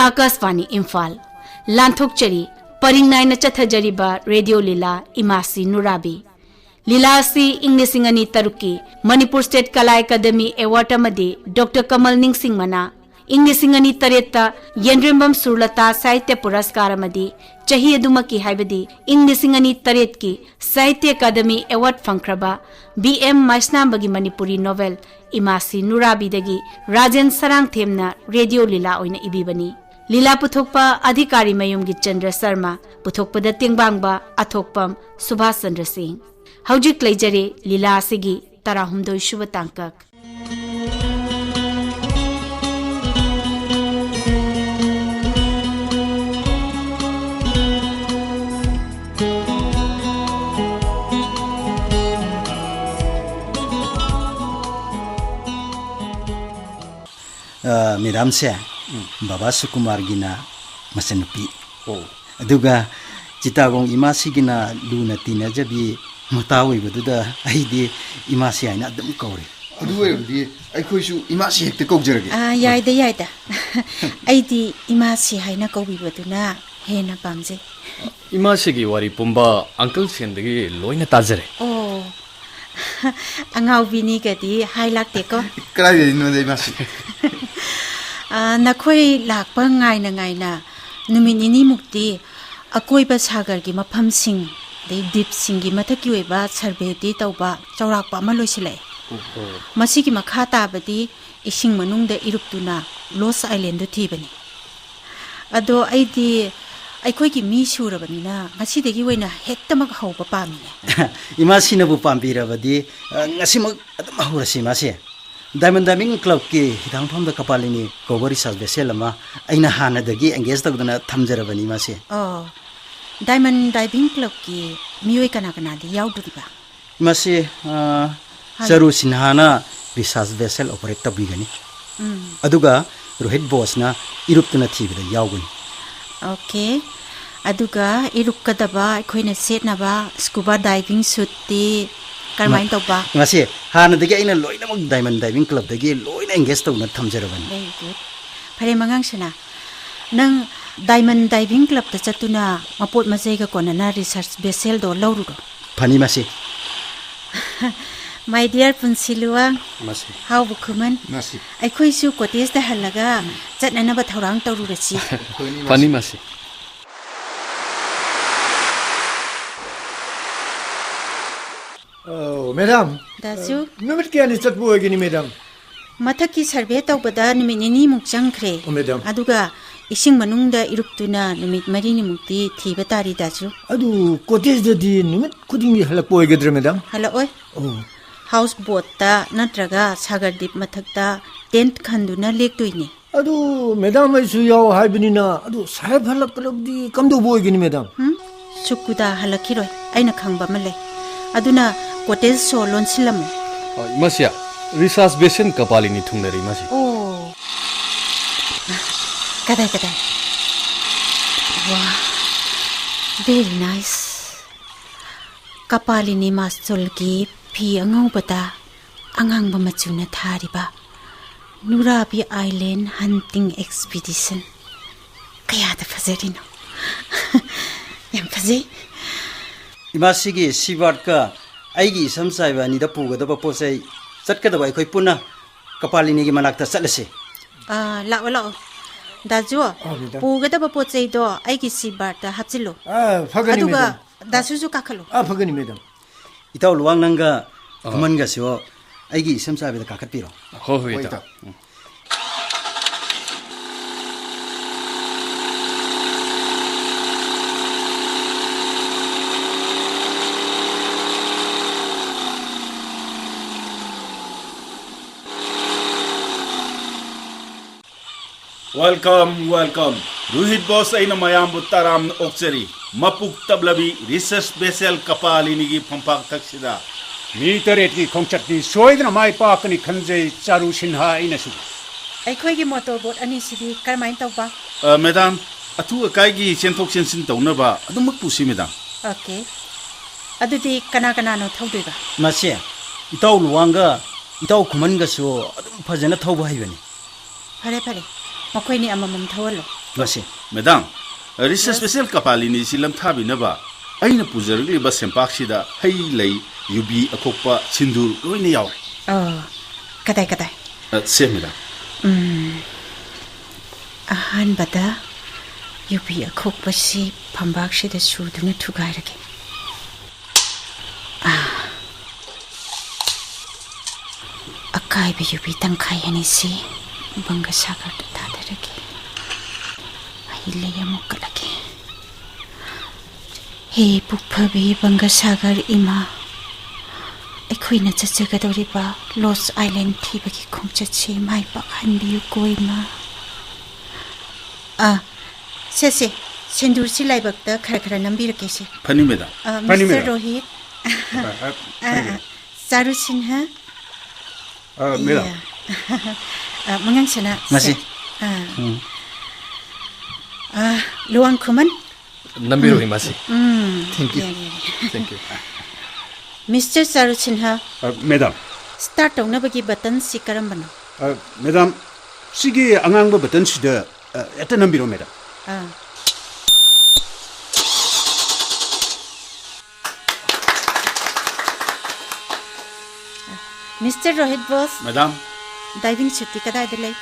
Akasvani Imphal Lanthokchari Paringnaina Chathajariba Radio Lila Imasi Nurabi Lila si Inglisingani Taruki Manipur State Kala Academy Award Amadi Dr. Kamal Ningsing Mana Inglisingani Tareta Yendrimbam Surlata Sahitya Puraskar Amadi Chahi Adumaki Haibadi Inglisingani Taretki Sahitya Academy Award Fankraba BM Maisnambagi Manipuri Novel Imasi Nurabi Dagi Rajan Sarang Themna Radio Lila Oina Ibibani Lila Puthokpa Adhikari Mayumgi Chandra Sarma Puthokpada Tingbangba Athokpam Subhas Chandra Singh Haujik Leijare Lila Asigi Tarahumdoi Shuba Tangkak Madam se Baba Sukumar gina masanupi aduga Chitagong imasi gina luna tina jabi matawi baduda aidi imasi aina adum kaure adu di aikhoisu imasi hekte kawjarage yaida aidi imasi haina kawbi baduna hena pamje imasi gi wari pumba uncle sendagi loina tajare oh angau bini gadi hailakte ko krai no de imasi nakhoi lakpa ngaina numit nini mukti akoiba sagar gi mafam sing dei deep sing gi mathaki oiba survey ti tawba chaurakpa ma loisile masi gi makha ta badi ising manung da iruptuna Los Island du thibani ado aidi aikoi gi mi surabani na ngasi degi weina hektamak hauba pamine imasi na bu pambira badi ngasi mak adum hurasi masi Diamond Diving Club ki hidang pham da kapalini kobari sas vessel ama aina hana dagi engage tagdana thamjarabani masi oh Diamond Diving Club ki mioi kana di yauduriba masi Charu Sinhana research vessel operate tabigani aduga Rohit boss na iruptuna thibida yaugani okay aduga irukadaba khoina setnaba scuba diving suit ti karmain tawba ngasi hana dagi aina loina mak Diamond Diving Club dagi loina engage tawna thamjarabani very good phare mangang sana nang Diamond Diving Club ta chatuna mapot majai ga konana research vessel do lawru do phani masi my dear Punsilua masi how bukuman masi aikhoi su cottage da halaga chatnana ba thorang tawru rachi pani masi Oh, madam. dasu Numit kya ni chatbu agini madam. mathaki survey tawbada numit nini muk changkhre Oh, madam. aduga ising manungda iruptuna numit mari ni mukti thiba tari dasu Adu cottage da di numit kudingi halak boy gadre madam. hala oi Oh. house boat ta natraga sagar dip mathakta tent khanduna lektoini Adu madam ai su yaw haibini na adu sahib halak club di kamdo boy agini madam. sukuda halakhiroi aina khangba male aduna cottage so lonsilam imasi research basin kapalini thungnari masi oh kadai wow very nice kapalini mastul ki phi angau bata angang ba machuna thariba Nurabi Island hunting expedition kaya da fazerino yam faze imasi gi sibart ka aigi samsai ba ni da puga da posai chatka da bai khoi puna kapalini gi manakta chalase la dajo puga da pochei do aigi sibarta hapchilo Fagani aduga madam. dasuju kakhalo Fagani madam. itaw luwang nanga kuman ga sio aigi samsai ba da kakat piro ho ho ita Welcome. Rohit boss ay na mayambo taram na okseri. Mapuk tablabi research vessel kapalini gi phampak taksida. Mi taret ki khongchat ni soidna mai pa kani khanjei Charu Sinha inasu aikhoi gi motor boat ani sidi karmain tawba Madam, atu akai gi senthok sensin tawna ba adumak pusi madam. okay adudi kana no thaudiba masi itaw luwanga itaw kuman ga sio adum phajana thawba haibani phare makhoi ni amamam thawalo Masi. Madam, research special kapalini silam thabi naba. Aina pujarli ba sempak sida hai lei yubi akokpa sindur loina yaw. Oh, kadai kadai. Se madam. ꯑꯍꯥꯟꯕꯗ ꯌꯨꯕꯤ ꯑꯈꯣꯛꯄꯁꯤ ꯐꯝꯕꯥꯛꯁꯤꯗ ꯁꯨꯗꯨꯅ ꯊꯨꯒꯥꯏꯔꯒꯦ ꯑꯀꯥꯏꯕ ꯌꯨꯕꯤ ꯇꯪꯈꯥꯏ ꯑꯅꯤꯁꯤ ꯕꯪꯒꯁꯥꯒꯔꯗ ꯊꯥꯗꯔꯒꯦ ꯍꯩꯂꯩ ꯑꯃꯨꯛ ꯀꯠꯂꯒꯦ ꯍꯦ ꯄꯨꯛꯐꯕꯤ ꯕꯪꯒꯁꯥꯒꯔ ꯏꯃꯥ ꯑꯩꯈꯣꯏꯅ ꯆꯠꯆꯒꯗꯧꯔꯤꯕ ꯂꯣꯁ ꯑꯥꯏꯂꯦꯟ ꯊꯤꯕꯒꯤ ꯈꯣꯡꯆꯠꯁꯤ ꯃꯥꯏ ꯄꯥꯛꯍꯟꯕꯤꯌꯨꯀꯣ ꯏꯃꯥ ꯁꯦ ꯁꯦꯟꯗꯨꯔꯁꯤ ꯂꯥꯏꯕꯛꯇ ꯈꯔ ꯈꯔ ꯅꯝꯕꯤꯔꯛꯀꯦ ꯁꯤ Pani madam. Mister Rohit Charu Singh Madam. ꯃꯉꯥꯡꯁꯅꯥ Masi. ꯂꯨꯋꯥꯡ ꯈꯨꯃꯟ Nambiro Imasi. Thank you. Thank you. Mister Charu Singh Madam. Start ꯇꯧꯅꯕꯒꯤ ꯕꯇꯟꯁꯤ ꯀꯔꯝꯕꯅꯣ Madam, sigi angangba button sida etta nambiro madam. Mr. Rohit boss, Madam. diving suit kadayda lay?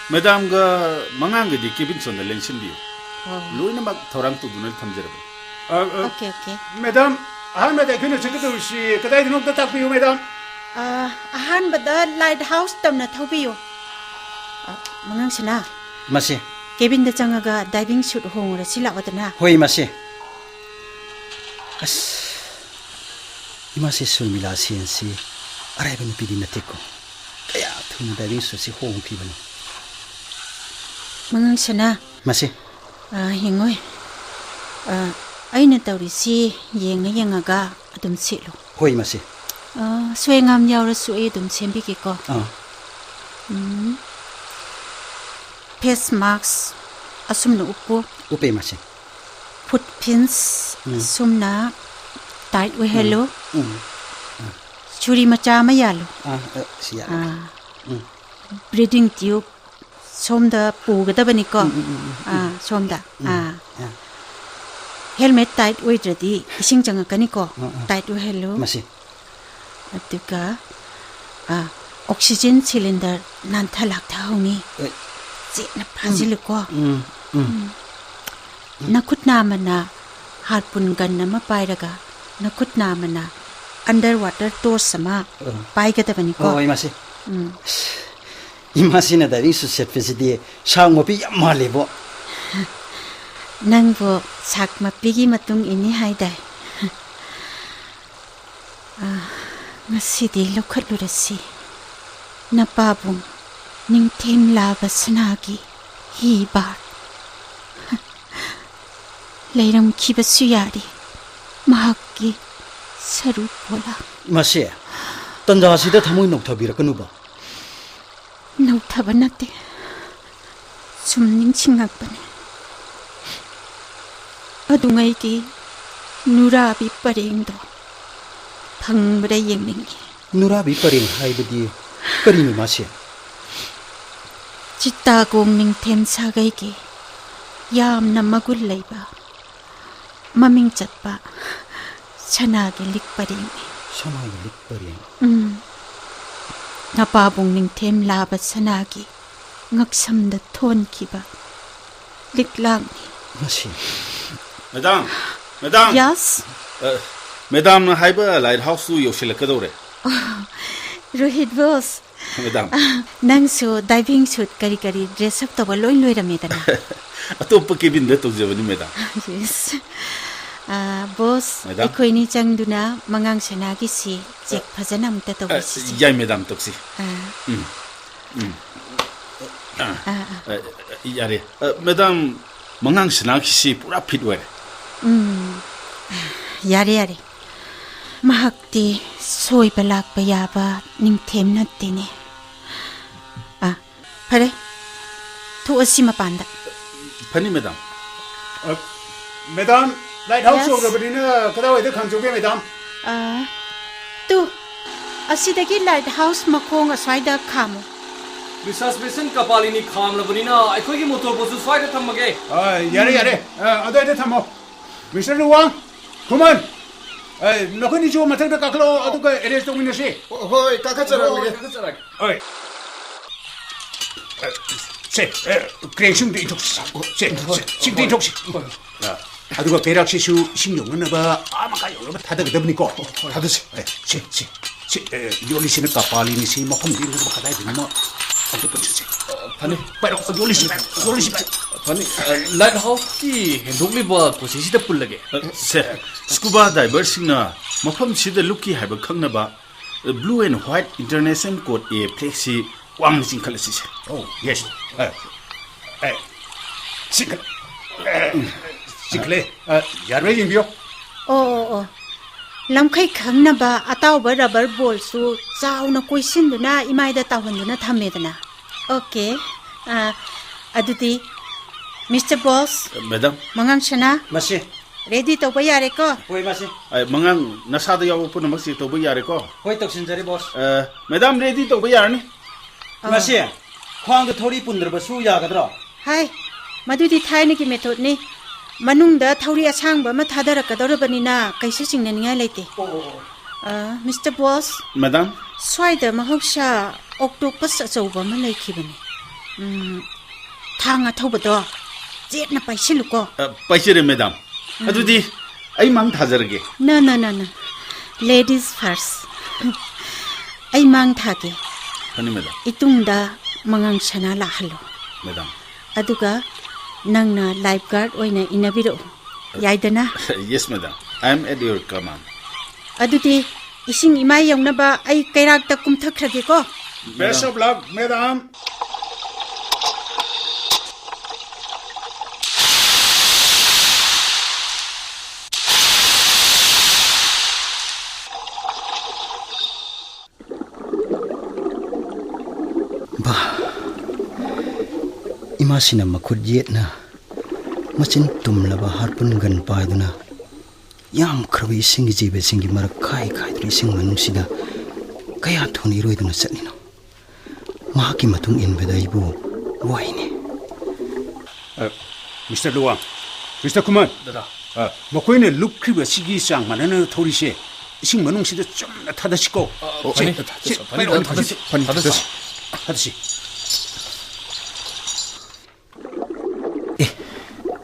Madam ga mangang di kibin sonda lensin biyo. Loina mak thorang tu dunal thamjarabe. Okay. Madam, ahamada kino chagadu si kadai dinok ta takbiyo madam. ꯑꯍꯥꯟꯕꯗ light house ꯇꯝꯅ ꯊꯧꯕꯤꯌꯨ ꯃꯉꯥꯡꯁꯅꯥ Masi. ꯀꯦꯕꯤꯟꯗ ꯆꯪꯉꯒ diving ꯁꯨꯠ ꯍꯣꯡꯉꯨꯔꯁꯤ ꯂꯥꯛꯑꯣꯗꯅ Hoi masi. As. Imasi sulmila siensi. Aray ba nupidi na tiko. Kaya thuna diving suit si hong kibani. ꯃꯉꯥꯡꯁꯅꯥ Masi. ꯍꯤꯡꯉꯣꯏ ꯑꯩꯅ ꯇꯧꯔꯤꯁꯤ ꯌꯦꯡꯉꯒ ꯑꯗꯨꯝ ꯁꯤꯠꯂꯨ Hoi masi. ꯁꯣꯏꯉꯥꯝ ꯌꯥꯎꯔꯁꯨ ꯑꯩ ꯑꯗꯨꯝ ꯁꯦꯝꯕꯤꯒꯦꯀꯣ ꯐꯦꯁ ꯃꯥꯛꯁ ꯑꯁꯨꯝꯅ ꯎꯞꯄꯨ Upe masi. ꯐꯨꯠ ꯄꯤꯟꯁ ꯑꯁꯨꯝꯅ ꯇꯥꯏꯠ ꯑꯣꯏꯍꯜꯂꯨ ꯆꯨꯔꯤ ꯃꯆꯥ ꯑꯃ ꯌꯥꯜꯂꯨ Siya. ꯕ꯭ꯔꯤꯗꯤꯡ ꯇ꯭ꯌꯨꯕ ꯁꯣꯝꯗ ꯄꯨꯒꯗꯕꯅꯤꯀꯣ ꯁꯣꯝꯗ ꯍꯦꯜꯃꯦꯠ ꯇꯥꯏꯠ ꯑꯣꯏꯗ꯭ꯔꯗꯤ ꯏꯁꯤꯡ ꯆꯪꯉꯛꯀꯅꯤꯀꯣ ꯇꯥꯏꯠ ꯑꯣꯏꯍꯜꯂꯨ Masi. ꯑꯗꯨꯒ ꯑꯣꯛꯁꯤꯖꯦꯟ ꯁꯤꯂꯤꯟꯗꯔ ꯅꯥꯟꯊ ꯂꯥꯛꯊꯍꯧꯅꯤ ꯆꯦꯠꯅ ꯐꯥꯖꯤꯜꯂꯨꯀꯣ ꯅꯈꯨꯠ ꯅꯥꯝꯃꯅ ꯍꯥꯔꯄꯨꯟ ꯒꯟ ꯑꯃ ꯄꯥꯏꯔꯒ ꯅꯈꯨꯠ ꯅꯥꯝꯃꯅ ꯑꯟꯗꯔ ꯋꯥꯇꯔ ꯇꯣꯔꯆ ꯑꯃ ꯄꯥꯏꯒꯗꯕꯅꯤꯀꯣ Hoi masi. Imasi na diving suit set fesidi sang mopi yam malebo. ꯅꯪꯕꯨ ꯁꯥꯛ ꯃꯄꯤꯒꯤ ꯃꯇꯨꯡ ꯏꯅꯤ ꯍꯥꯏꯗꯥꯏ ꯉꯁꯤꯗꯤ ꯂꯧꯈꯠꯂꯨꯔꯁꯤ ꯅꯄꯥꯕꯨꯡ ꯅꯤꯡꯊꯦꯝ ꯂꯥꯕ ꯁꯅꯥꯒꯤ ꯍꯤ ꯕꯥꯔ ꯂꯩꯔꯝꯈꯤꯕꯁꯨ ꯌꯥꯔꯤ ꯃꯍꯥꯛꯀꯤ ꯁꯔꯨ ꯄꯣꯂꯥ Masi. Tanda sida thamoi nokthbirakanu ba. ꯅꯧꯊꯕ ꯅꯠꯇꯦ ꯁꯨꯝ ꯅꯤꯡꯁꯤꯡꯉꯛꯄꯅꯦ ꯑꯗꯨꯉꯩꯒꯤ ꯅꯨꯔꯥꯕꯤ ꯄꯔꯦꯡꯗꯣ ꯐꯪꯕꯗ ꯌꯦꯡꯅꯤꯡꯉꯤ Nurabi paring haibadi karinu masi. ꯆꯤꯠꯇꯥꯒꯣꯡ ꯅꯤꯡꯊꯦꯝ ꯁꯥꯒꯩꯒꯤ ꯌꯥꯝꯅ ꯃꯒꯨꯟ ꯂꯩꯕ ꯃꯃꯤꯡ ꯆꯠꯄ ꯁꯅꯥꯒꯤ ꯂꯤꯛ ꯄꯔꯦꯡꯅꯤ Samay lik paring. ꯅꯄꯥꯕꯨꯡ ꯅꯤꯡꯊꯦꯝ ꯂꯥꯕ ꯁꯅꯥꯒꯤ ꯉꯛꯁꯝꯗ ꯊꯣꯟꯈꯤꯕ ꯂꯤꯛꯂꯥꯡꯅꯤ Masi. Madam. Yes Madam na haiba lighthouse tu yoshilakadore. Rohit Bose Madam. ꯅꯪꯁꯨ ꯗꯥꯏꯚꯤꯡ ꯁꯨꯠ ꯀꯔꯤ ꯗ꯭ꯔꯦꯁ ꯑꯞ ꯇꯧꯕ ꯂꯣꯏ ꯂꯣꯏꯔꯝꯃꯦꯗꯅ Atoppa kibin da tawjabani madam. Yes boss Madam? ꯑꯩꯈꯣꯏꯅꯤ ꯆꯪꯗꯨꯅ ꯃꯉꯥꯡ ꯁꯅꯥꯒꯤꯁꯤ ꯆꯦꯛ ꯐꯖꯅ ꯑꯃꯨꯛꯇ ꯇꯧꯕꯤꯁꯤ Yai madam toksi. Yare. Madam mangang sinak si pura fit were. ꯌꯥꯔꯦ ꯃꯍꯥꯛꯇꯤ ꯁꯣꯏꯕ ꯂꯥꯛꯄ ꯌꯥꯕ ꯅꯤꯡꯊꯦꯝ ꯅꯠꯇꯦꯅꯦ ꯐꯔꯦ ꯊꯣꯛꯑꯁꯤ ꯃꯄꯥꯟꯗ Pani madam. Madam, lighthouse Yes. overbadina kadawai da khangjoge madam. Two ꯑꯁꯤꯗꯒꯤ ꯂꯥꯏꯠ ꯍꯥꯎꯁ ꯃꯈꯣꯡ ꯑꯁ꯭ꯋꯥꯏꯗ ꯈꯥꯝꯃꯨ 리서스 스페셜 까팔리니 감라버니나 아이코기 모tor 보수 스와이드 탐마게. 야래. 어디에 탐모. 미스터 루왕. 그만. 너희니 좀 맡아다 가클로 어두가 에레스 동민씨. 호이 까까짜라게. 어이. 세. 그레이션도 이쪽시. 세. 식도 이쪽시. 아두가 배락시수 신경은 봐. 아마가 여러분 다들 그러니까. 다드시. 요리시는 까팔리니 시 먹으면 되는 거 가다 되는 뭐. 어떻게 주세. 아니, 빨리 요리시. 아니, 라이트하우스기 hendoklibwa posisida pullage. 세 스쿠바 다이버싱나 머펌시다 루키 하이버 康나바 블루 앤 화이트 인터내셔널 코드 에 플렉시 왕진 칼레시세. 오, 예스. 시클레. 야르웨 징비요. lamkhai khangnaba atawba rubber ball su chauna koisinduna imaida tawhanduna thamedana okay adudi Mr. Boss 매담 mangang chana 마시 ready tawba yare ko 호이 마시 망강 나사다 야고 푸나막시 또버 야레코. 호이 떡신자리 보스 매담 레디 또버 야르니. 마시 황도 토리 분들바 수 야가더라 hai madudi thaina ki method ni manungda thauri asangba ma thadarakadorbanina kaisa chingnaninga leite Mr. Boss 매담 swaida mahausa octopus achauba ma leikhibani thanga thobado jetna paisiluko 빠이시레 매담. 아두디 아이 망 다저게. no ladies first ai mang thage 아니 매담. itungda mangang chana la halo 매담. aduga nangna lifeguard oina inabiro yaidana Yes 매담. I'm at your command. adudi ising imai yaunaba ai kairakta kumthakrage ko Best of luck, madam. 이마시나 마쿠드 옛나 마친 tumlaba harpun gan paiduna yam khrabi singi jibe singi mar khai dri sing manungsida kaya thoni roiduna chatnino mahaki matung in bedaibu waine Mr. Luang. Mr. Kuman. 먹고있는 룩크리브 시기상 만하는 토리시 식만웅시도 좀 타다시고 타다시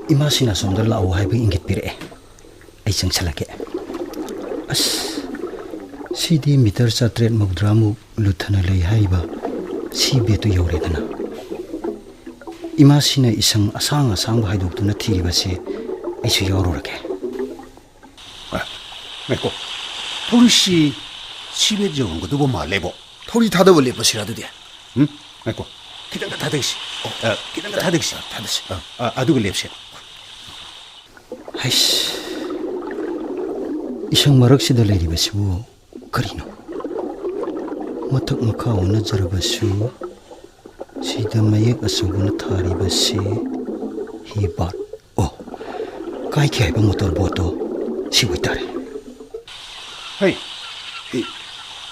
이마시나 somdar lao haibu ingit pire ai changchalake as cd meter satret mugdramu luthana lei haiba sibe tu yoredana imasina isang asang haiduk tu na thiriba se ai chu yororake 메고 토리시 집에 적은 것도 보면 말래보 토리 다더블리 버시라도디. 응? 메고 기다려 타다시 기다려 타다시 아두글 랩시 아이씨 이상 마럭시다 레리바시부 그리노 마탁 마카 오나 저러바수 시다 마약 아수구나 타리바시 히바 까이키 하이바 모tor 보토 시부이타레 헤이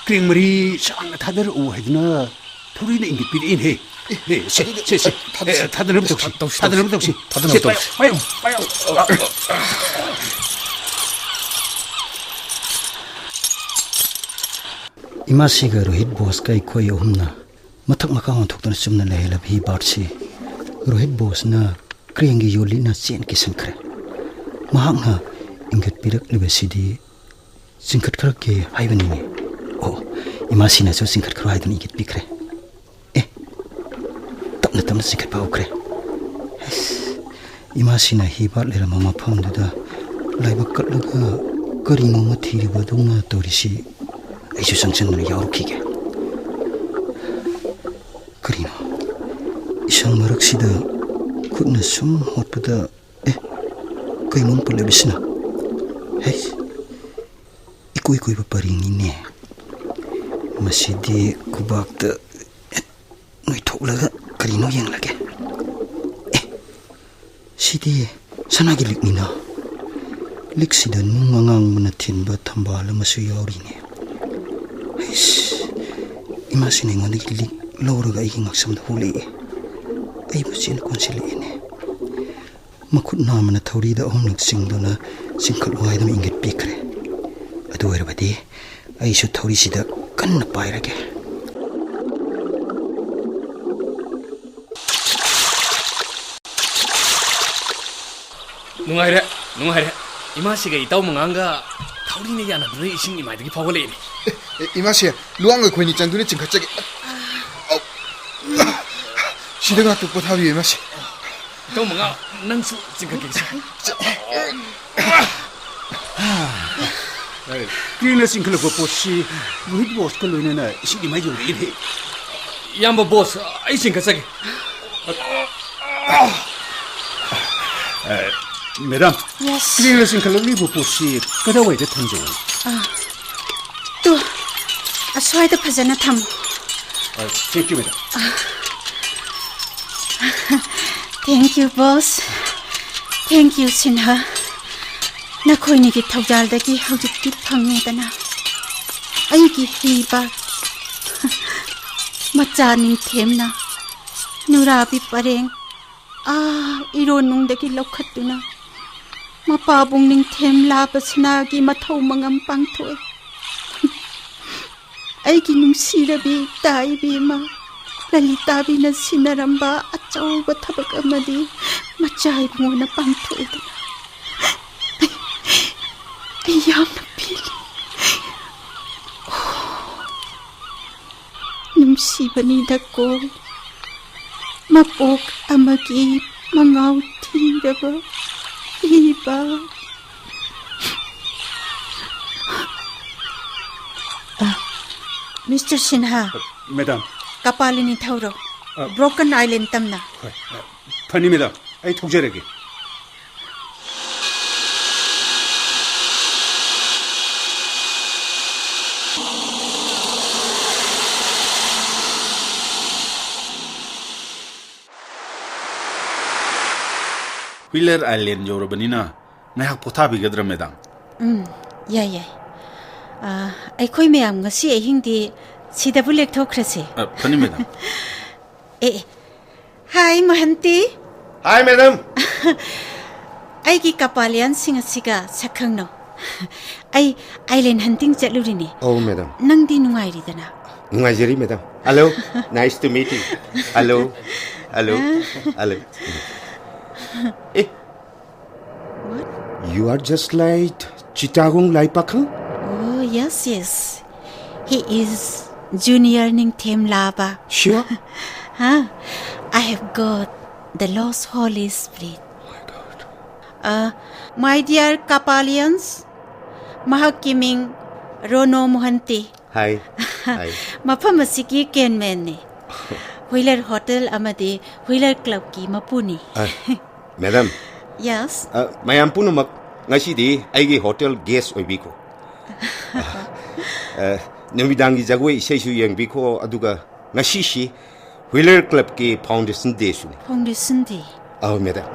그랭머리 상 타들 오해드나 토리는 인기 비린 해 네, 타들 없덕시 빠요 이마시가 로힛 보스 까이 코이 ohumna mathak makaon thoktan chumna lehela bhi barsi rohit boss na krengi yoli na chen ki sankre mahakna ingat pirak libesidi singkat kharke haibani ni imasina so singkat khar haidani ingat pikre tapna singkat pa ukre imasina hibat lera mama phangduda laiba katlaga karino ma thiriba dungna torisi aisu sangchandna yaurukige karino isang maraksida khutna sum hotpada kainun pulebisna ikui ba paringi ne masidi kubakta noi thoklaga karino yang lage sidi sanagi liknina liksida nungangang manatin ba thambala masu yaurine imasine ngoni lawraga aigi ngaksamda huli ai busin konsili ine makut namana thaurida ahumlak singdona singkhat waidam ingit pikre adu oirabadi ai su thauri sida kanna pairage Nungaire, nungaire. Imasiga itaw manganga thaurine yana dure ising imaidagi phawale ni. 이마시 루앙의 권이 짠두네 지금 갑자기 시대가 또 보타비 이마시 Itaw manga nangsu jingkake sa. Green single ko posi with boss ko loina na ising mai jori ni. Yamba boss, ai jingkasage. Madam, Yes. green single ni bo posi kada wai de thanjo. Tu aswai da phajana tham. Thank you, madam. Thank you, boss. Thank you, Sinha. Nakhoi ki thaujal da ki hojik ki phangme dana. Ai ki hiba. Macha ning themna. Nurabi pareng. Iron nung da ki lokhatuna. Mapabong ning them labasna ki mathau mangam pangthoi. Ai ki nung sirabi tai bi ma. Lalita bina sinaramba achauba thabak amadi machai mona pangthoidana ai yamna pili numsibani dako mapok amagi mangau thiraba iba Mr. Sinha Madam, Kapalini thauro Broken Island tamna funny madam. I thogjarege. Wheeler Island yorbanina nayak pothabigadra madam. yai akhoi me am ngasi ahingdi sida bulek thokrase Funny madam. Hi Mahanti Hi madam ai ki kapalian singasiga sakhangno ai island hunting chatlurini Oh madam nangdi nungairi dana nungaijeri madam Hello nice to meet you Hello Hello Hello What? You are just like Chittagong Laipakang Oh yes he is junior ning them laba Sure I have got the lost Holy Spirit. Oh my God. My dear Kapalians, Mahakiming Rono Mohanty. Hi Hi Mafam asiki Kenman ne. Wheeler Hotel amadi Wheeler Club ki mapuni. Madam Yes. mayam punamak ngasidi aigi hotel guest oibiko numidangi jagoi isaisu yengbiko aduga ngasishi Wheeler Club ki foundation day suni Foundation Day. Oh madam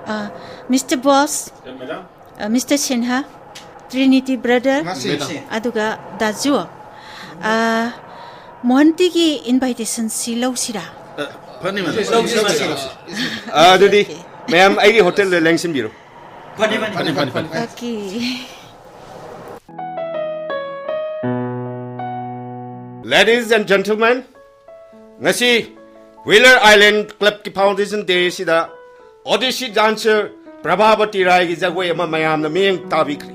Yeah. Mr. Boss, Madam. Mr. Sinha, Trinity brother, aduga Daju. Mohanty ki invitation si law sira. Funny madam. adudi mayam aigi hotel le lengsim biro Funny. Okay. Ladies and gentlemen, ngasi Wheeler Island Club ki foundation day sida Odyssey dancer Prabhavati Rai gi jagoi ama mayam na meng tabikri.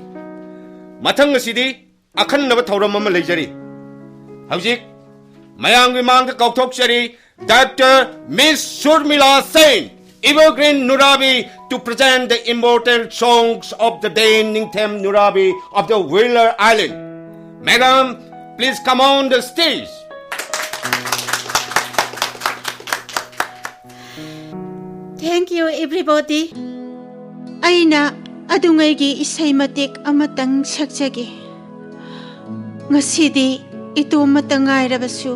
Mathang ngasidi akhan naba thauram ama leijari. Haujik mayam gi mang ka kaukthok chari Dr. Miss Surmila Sen Evergreen Nurabi to present the immortal songs of the Daining Them Nurabi of the Wheeler Island. Madam, please come on the stage. Thank you everybody. Aina adungai gi isai matik amatang sakjage. Ngasidi ito matangai rabasu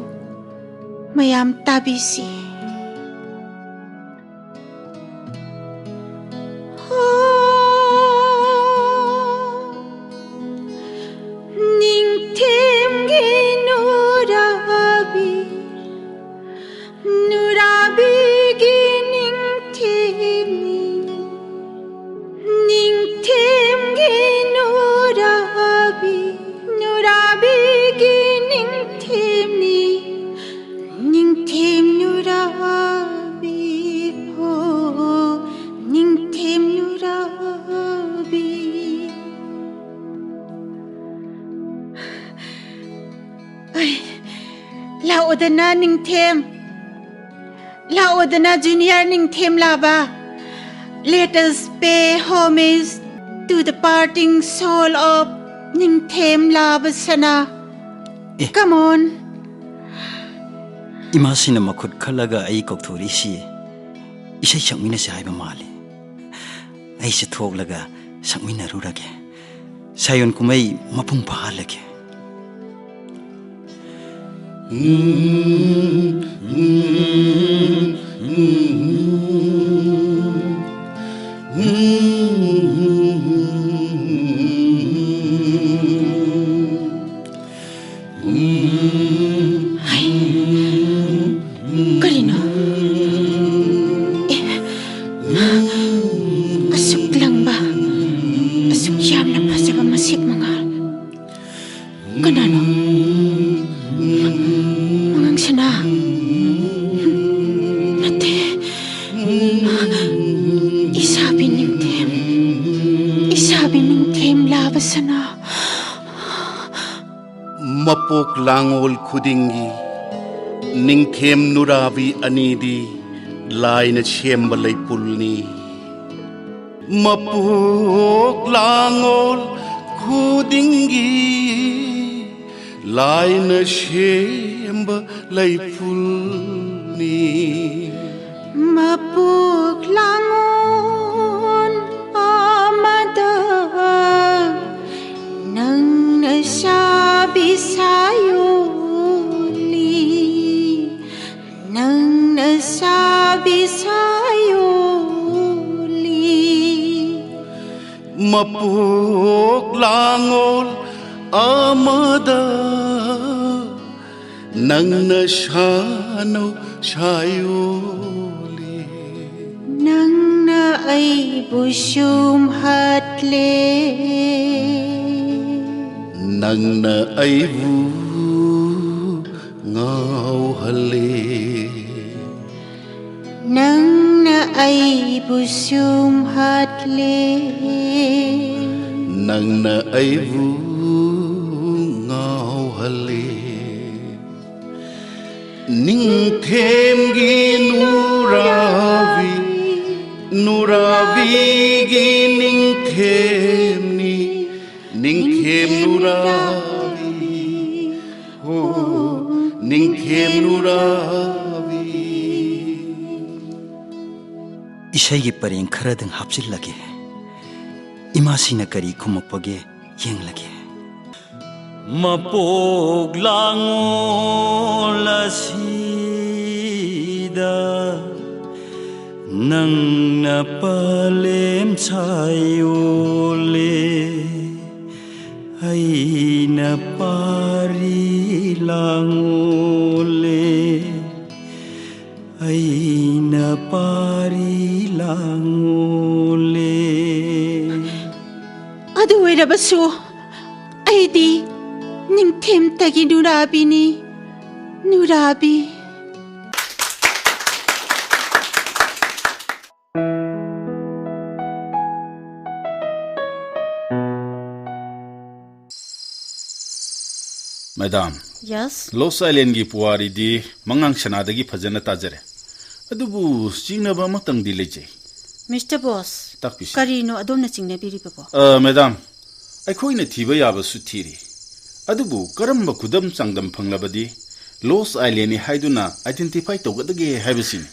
mayam tabisi. Ning tem gi nurabi Laodana Ningthem. Laodana Junior Ningthem Laba. Let us pay homage to the parting soul of Ningthem Labasana. Come on. Imasina makhut khalaga ai kokthori si isai sakmina se haiba mali ai se thoklaga sakmina rurage sayon kumai mapung pahalage Karino? Asuk lang ba? Asuk yam na pa sa masik mga. Kanano? Mangang sana. Nate. Isabi ning tem labas sana. Mapok langol khudingi Ningthem Nurabi anidi laina chemba leipulni Mapok langol khudingi laina chemba leipulni Mapuk langon amada nang nasabi sa'yo nang nasabi sa'yo Mapok langol amada nang nasyano sayoli nang na ay busum hatle nang na ay bu ngao hale nang na ay busum hatle nang na ay bu ngao hale Ningthem gi nurabi gi Ningthem nurabi Ningthem nurabi isai gi pareng kharadang hapsil lage imasina kari khumapage yeng lage mapok langol asida nang napalem sayole ai napari langole ai napari langole adu erabasu aidi Ningthem tagi Nurabi ni Nurabi Madam Yes Los Island gi puari di mangang sanadagi phajana tajare adubu singnaba matang di leje Mr. Boss takpis Karino adomna chingna biri babo madam aikhoina thiba yaba su thiri adubu karamba khudam changdam phanglabadi Los Island ni haiduna identify togadage haibasini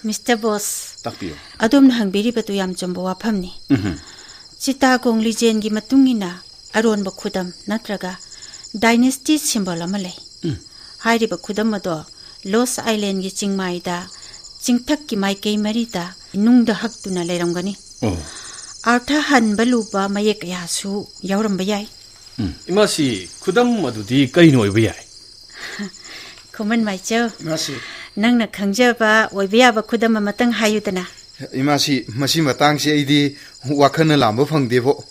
Mr. Boss takpiyo adomna hangbiri batu yam chombo waphamni Chittagong legend gi matungina aronba khudam natraga dynasty symbol amale hairiba khudam ado Los Island gi chingmaida chingthak ki maikei marida nungda haktuna leramgani artha hanba luba mayek yasu yauramba yai 이마시 쿠담 마두디 까이노 이브야이 Kuman maicho Masi nangna khangjaba oibiaba khudam matang hayudana imasi masi matang se idi wakhana lamba phangdebo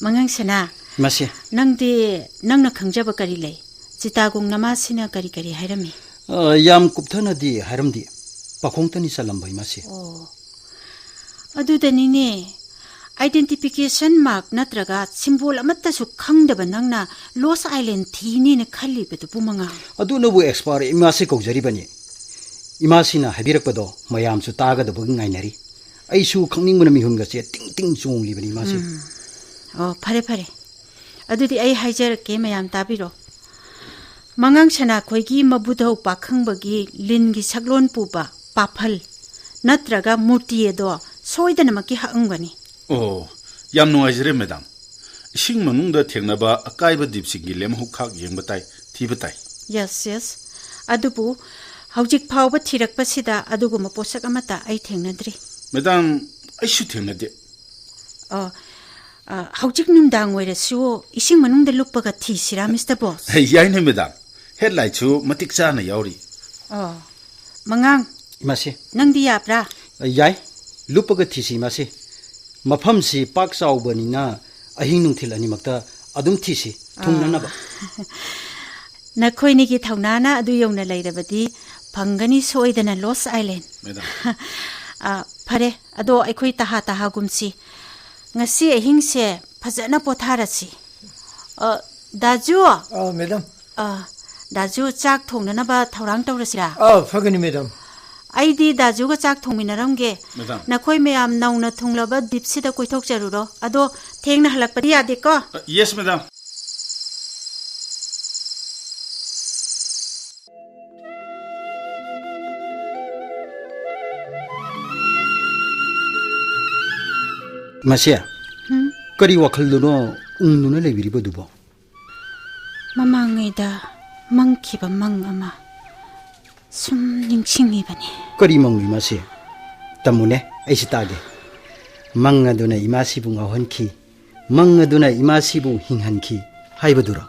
mangang sana masi nangdi nangna khangjaba kari lei Chittagong namasina kari kari hairami yam kupthana di haramdi pakhongtani salam bhai masi adudani ne identification mark नत्रगा symbol अमत्तसु खंगदब नंगना लॉस island थीनी खल्लीबदु मंगा अदुनबु expert इमासी कौजरीबनी इमासीना हाबिरकपदो मयामसु तागदबग ngainari आइसु खंगनिंगबना मिहुनगसे टिंग टिंग चोंगलिबनी इमासी फरे फरे अदुदि आई हाइजरके मयाम ताबिरो मंगांग सना खोइगी मबुदौ पाखंबगी लिनगी सकलोन पुबा पाफल नत्रगा मूर्तिएदो सोइदनमकी हांगबनी ओ याम नुआइजरे मैडम इसिंग मनुंगदा थेंगनाबा अकाइबा दीपसिंगी लेमहुखाक येंबताई थीबताई यस अदुबु हौजिक फावबा थिरकपसिदा अदुगुम पोसक अमता आई थेंगनद्री मैडम आइसु थेंगनदे हौजिक नुमदांग ओइरसु इसिंग मनुंगदा लुप्पगा थीसिरा मिस्टर बॉस याइने मैडम हेडलाइटसु मतिक चाना याउरी मंगांग इमासी नंगदी याब्रा याय लुपग थीसी इमासी मफमसी पाक चाउबनिना अहिंग नुंथिल अनिमक्ता अदुम थीसी थुंगननबा नखोइनिगी थौनाना अदु यौना लैरबदी फंगनी सोइदना लॉस आइलैंड मैडम फरे अदो अखोइ तहा गुमसी ngasi ahingse phajana potharasi दाजु मैडम दाजु चाक थोंगना बा थौरांग तौरसिरा फगनी मैडम आइदी दाजुगा चाक थोंमिनरमगे मैडम नखोइ मयाम नौना थुंगलबा दीपसिदा कोइथोक जरुरो अदो थेंगना हलकपदि यादेको यस मैडम मासिया करी वखलदुनो उंदुना लेबिरिबदुबो ममांगैदा मंखिबा मंग अमा सुम निंसिंगिबनी करी मंगि मासे तमुने ऐसि तागे मंगदुना इमासिबु ngawhanki मंगदुना इमासिबु हिंहनki हाइबदुरो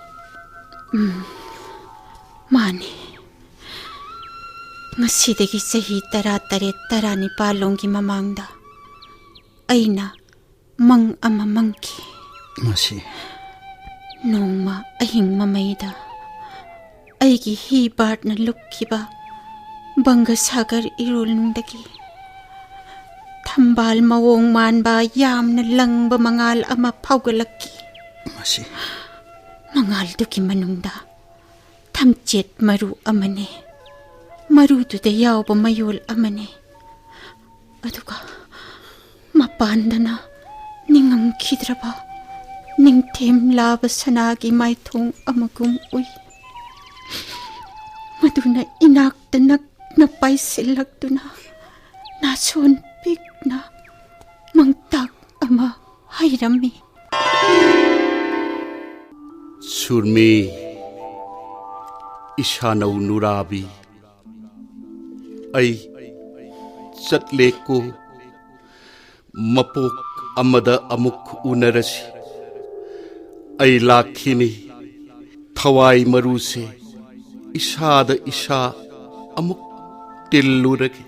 माने ngasiदगी चही 13 लोंगी ममांगदा अइना मंग अमा मंकी मासे नोंमा अहिंग ममैदा अइगी ही बाटना लुक्खिबा बंग सागर इरुलनुंदगी थंबाल मवोंग मानबा यामना लंगबा मंगाल अमा फाउगलक्की मासे मंगाल दुकी मनुंगदा थमचेत मरु अमने मरुदुदा यावबा मयोल अमने अदुगा मपानदना निंगम खिद्रबा निंगथेम लाब सनागी माइथोंग अमगुम उई मदुना इनाक्ता नक्ना पाइसिलक्तुना नासोन पिकना मंगताक अमा हाइरमी सुरमी इशानौ नुराबी आई चटलेको मपोक अमदा अमुक उनरसी आई लाखिनी थवाई मरु से इशाद इशा अमुक तिल्लुरगे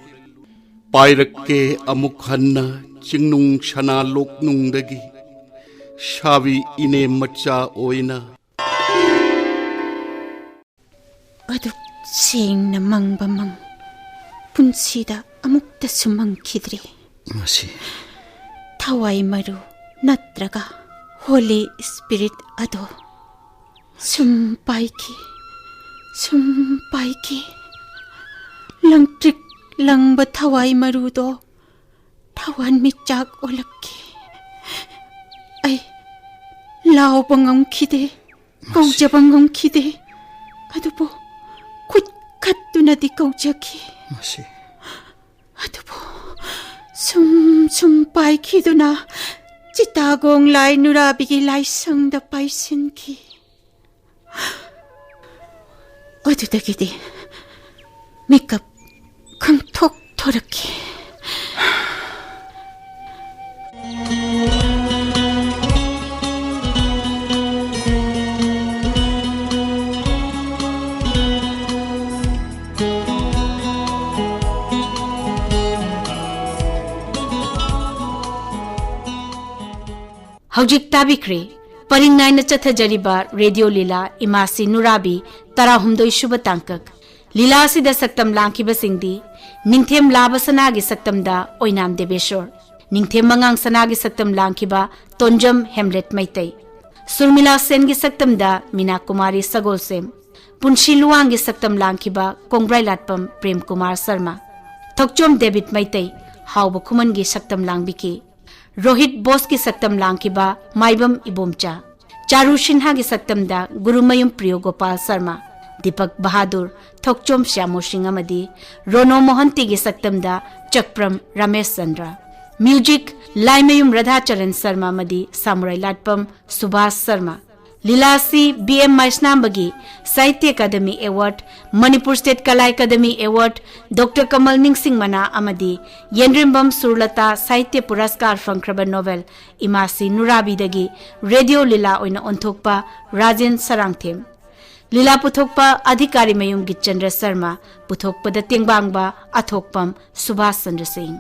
पायरक्के अमुक हन्ना चिंगनुंग शना लोकनुंगदगी शावी इने मच्चा ओइना अदुक सेंगना मंगबा मंग पुंसीदा अमुक्ता सुमंग खिद्रे मासे थवाई मरु नत्रगा होली स्पिरिट अदो सुम पाइकी लंगट्रिक लंगब थवाई मरु दो थवान मिचाक ओलक्की आई लाव बंगम खिदे कौजा बंगम खिदे अदुबो खुद खत्तुनदी कौजकी मासे अदुबो सुम पाइखिदुना चितागोंग लाइ नुराबिगी लाइसंग पाइसिनकी अदुदगिदि मेकअप खंथोक थोरकी हौजिक ताबिख्रे परिंग नाइन चथजरिबा रेडियो लीला इमासी नुराबी 18 शुभ तांकक लीला सिदा सक्तम लांखिबा सिंगदी निंगथेम लाबसनागी सक्तमदा ओइनाम देबेश्वर निंगथेम मंगांग सना की सक्तम लांखिबा तोंजम हेमलेट मैतै सुरमिला सेन की सक्तम दा मीना कुमारी सगोल सेम पुंशी लुआंग की सक्तम लांखिबा कोंग्राई लाटपम प्रेम कुमार शर्मा थोकचोम डेविड मैतै हाउब खुमन की सक्तम लांगबिकी रोहित बोस की सक्तम लांखिबा माइबम इबोमचा चारू सिन्हा की सक्तम दा गुरुमयुम प्रियो गोपाल शर्मा दीपक बहादुर थोकचोम श्यामो सिंह अमदी रोनो मोहंती की सक्तम दा चक्रम रमेश चंद्र म्यूजिक लाइमयुम राधाचरण शर्मा मदी सामुराई लाटपम सुभाष शर्मा लीलासी BM मैस्नाम्बगी साहित्य अकादमी अवार्ड मणिपुर स्टेट कला अकादमी अवार्ड डॉक्टर कमल निंगसिंग मना अमदी येंद्रिंबम सुरलता साहित्य पुरस्कार फंख्रब नोवेल इमासी नुराबीदगी रेडियो लीला ओइना ओंथोकपा राजेन सरांगथेम लीला पुथोकपा अधिकारी मयुम गिचंद्र शर्मा पुथोकपद तेंगबांगबा अथोकपम सुभाष चंद्र सिंह